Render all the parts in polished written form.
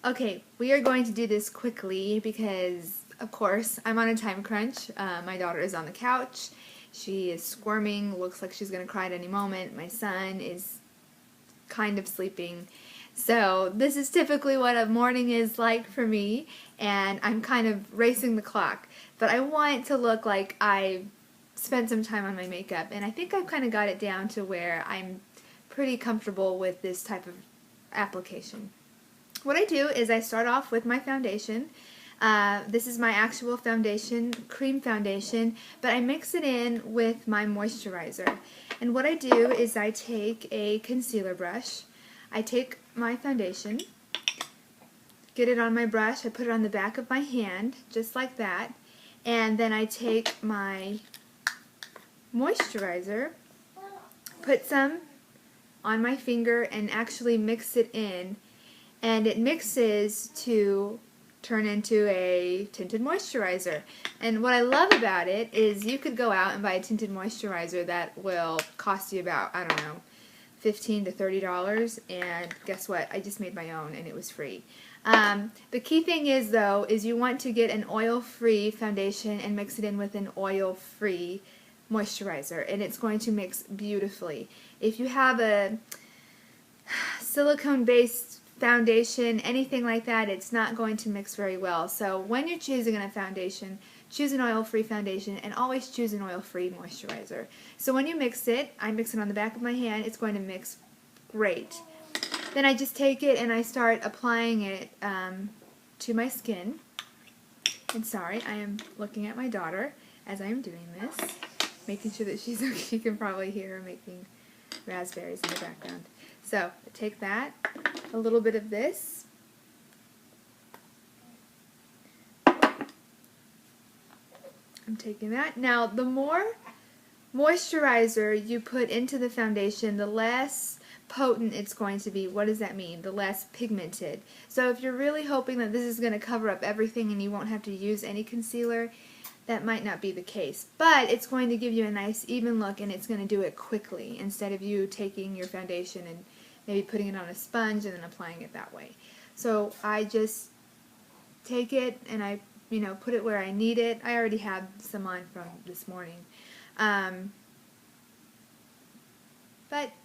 Okay, we are going to do this quickly because, of course, I'm on a time crunch. My daughter is on the couch. She is squirming, looks like she's going to cry at any moment. My son is kind of sleeping. So this is typically what a morning is like for me, and I'm kind of racing the clock. But I want it to look like I spent some time on my makeup, and I think I've kind of got it down to where I'm pretty comfortable with this type of application. What I do is I start off with my foundation. This is my actual foundation, cream foundation, but I mix it in with my moisturizer. And what I do is I take a concealer brush, I take my foundation, get it on my brush, I put it on the back of my hand, just like that, and then I take my moisturizer, put some on my finger, and actually mix it in, and it mixes to turn into a tinted moisturizer. And what I love about it is you could go out and buy a tinted moisturizer that will cost you about, I don't know, $15 to $30, and guess what? I just made my own and it was free. The key thing is, though, is you want to get an oil-free foundation and mix it in with an oil-free moisturizer, and it's going to mix beautifully. If you have a silicone-based foundation, anything like that, it's not going to mix very well. So when you're choosing a foundation, choose an oil-free foundation and always choose an oil-free moisturizer. So when you mix it, I mix it on the back of my hand, it's going to mix great. Then I just take it and I start applying it to my skin. And sorry, I am looking at my daughter as I am doing this, making sure that she's okay. You can probably hear her making raspberries in the background. So take that, a little bit of this, I'm taking that. Now the more moisturizer you put into the foundation, the less potent it's going to be. What does that mean? The less pigmented. So if you're really hoping that this is going to cover up everything and you won't have to use any concealer, that might not be the case. But it's going to give you a nice even look, and it's going to do it quickly instead of you taking your foundation and maybe putting it on a sponge and then applying it that way. So I just take it and I put it where I need it. I already had some on from this morning. But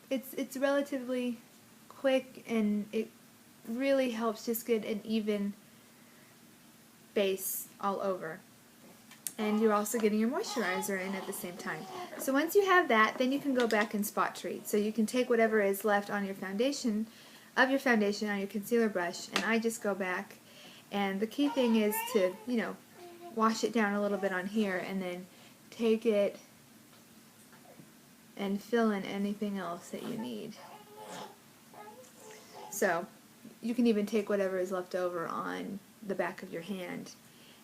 it's relatively quick, and it really helps just get an even base all over. And you're also getting your moisturizer in at the same time. So once you have that, then you can go back and spot treat. So you can take whatever is left on your foundation, on your concealer brush, and I just go back. And the key thing is to, wash it down a little bit on here, and then take it and fill in anything else that you need. So you can even take whatever is left over on the back of your hand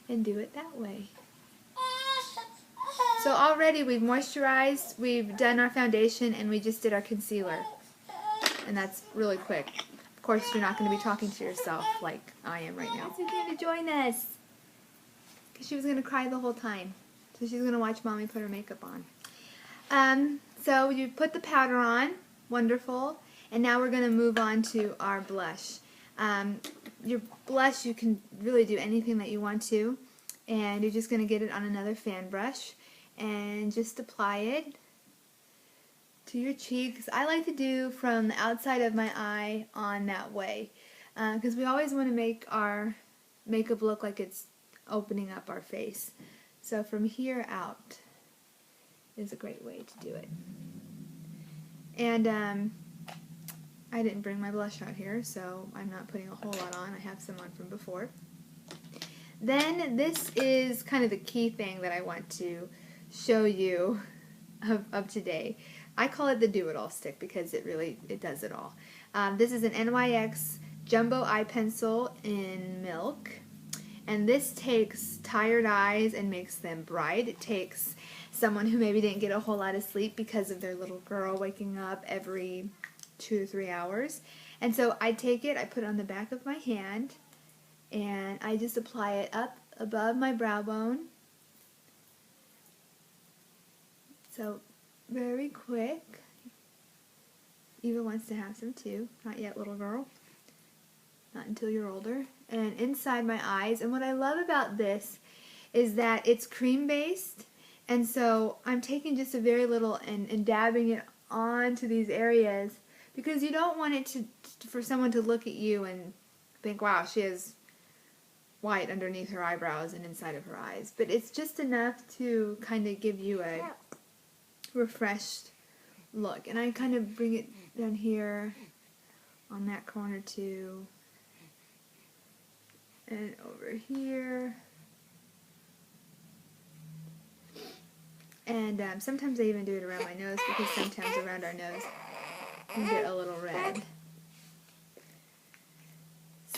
and do it that way. So already we've moisturized, we've done our foundation, and we just did our concealer. And that's really quick. Of course, you're not going to be talking to yourself like I am right now. So you came to join us. Because she was going to cry the whole time. So she's going to watch Mommy put her makeup on. So you put the powder on. Wonderful. And now we're going to move on to our blush. Your blush, you can really do anything that you want to. And you're just going to get it on another fan brush and just apply it to your cheeks. I like to do from the outside of my eye on that way, because we always want to make our makeup look like it's opening up our face. So from here out is a great way to do it. And I didn't bring my blush out here, so I'm not putting a whole lot on. I have some on from before. Then this is kind of the key thing that I want to show you of today. I call it the do-it-all stick because it does it all. This is an NYX Jumbo Eye Pencil in Milk, and this takes tired eyes and makes them bright. It takes someone who maybe didn't get a whole lot of sleep because of their little girl waking up every 2 to 3 hours. And so I take it, I put it on the back of my hand, and I just apply it up above my brow bone. So very quick. Eva wants to have some too. Not yet, little girl. not until you're older, and inside my eyes. And what I love about this is that it's cream based, and so I'm taking just a very little and dabbing it onto these areas, because you don't want it for someone to look at you and think, wow, she has white underneath her eyebrows and inside of her eyes. But it's just enough to kind of give you a refreshed look. And I kind of bring it down here on that corner too, and over here. And sometimes I even do it around my nose, because sometimes around our nose you get a little red.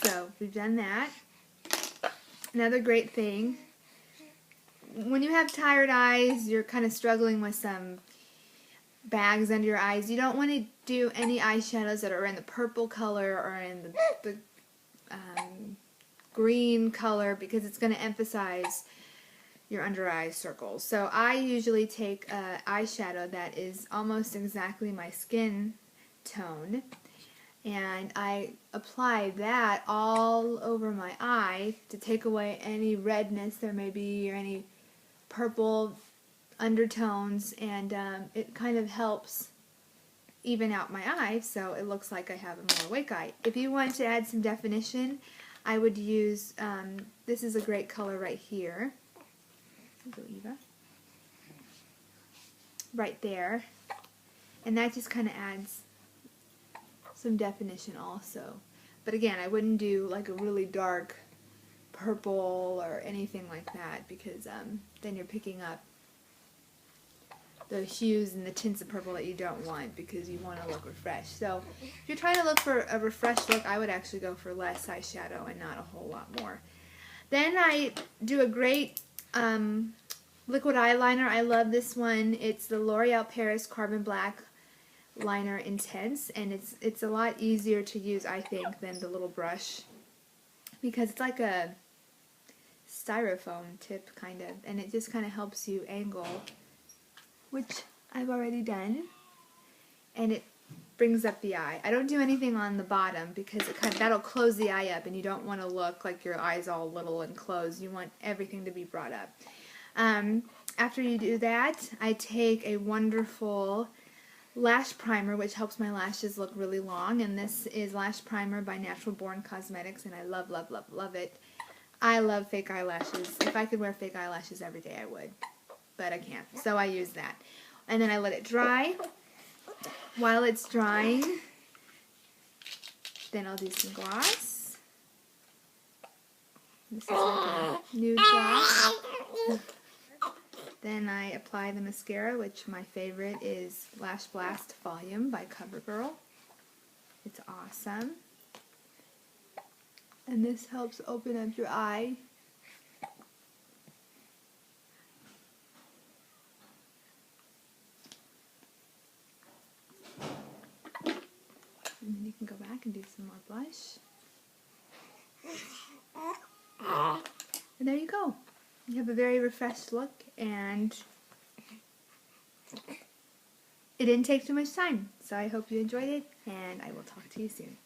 So we've done that. Another great thing, when you have tired eyes, you're kind of struggling with some bags under your eyes, you don't want to do any eyeshadows that are in the purple color or in the green color, because it's going to emphasize your under eye circles. So I usually take an eyeshadow that is almost exactly my skin tone, and I apply that all over my eye to take away any redness there may be or any purple undertones, and it kind of helps even out my eye so it looks like I have a more awake eye. If you want to add some definition, I would use, this is a great color right here. Go, Eva. Right there. And that just kind of adds some definition also. But again, I wouldn't do like a really dark purple or anything like that, because then you're picking up the hues and the tints of purple that you don't want, because you want to look refreshed. So if you're trying to look for a refreshed look, I would actually go for less eyeshadow and not a whole lot more. Then I do a great liquid eyeliner. I love this one. It's the L'Oreal Paris Carbon Black Liner Intense, and it's a lot easier to use, I think, than the little brush, because it's like a styrofoam tip kind of, and it just kind of helps you angle, which I've already done, and it brings up the eye. I don't do anything on the bottom, because that'll close the eye up, and you don't want to look like your eye's all little and closed. You want everything to be brought up. After you do that, I take a wonderful lash primer, which helps my lashes look really long, and this is Lash Primer by Natural Born Cosmetics, and I love, love, love, love it. I love fake eyelashes. If I could wear fake eyelashes every day, I would, but I can't, so I use that. And then I let it dry. While it's drying, then I'll do some gloss. This is like a nude gloss. Then I apply the mascara, which my favorite is Lash Blast Volume by CoverGirl. It's awesome. And this helps open up your eye. And then you can go back and do some more blush. And there you go. You have a very refreshed look, and it didn't take too much time. So I hope you enjoyed it, and I will talk to you soon.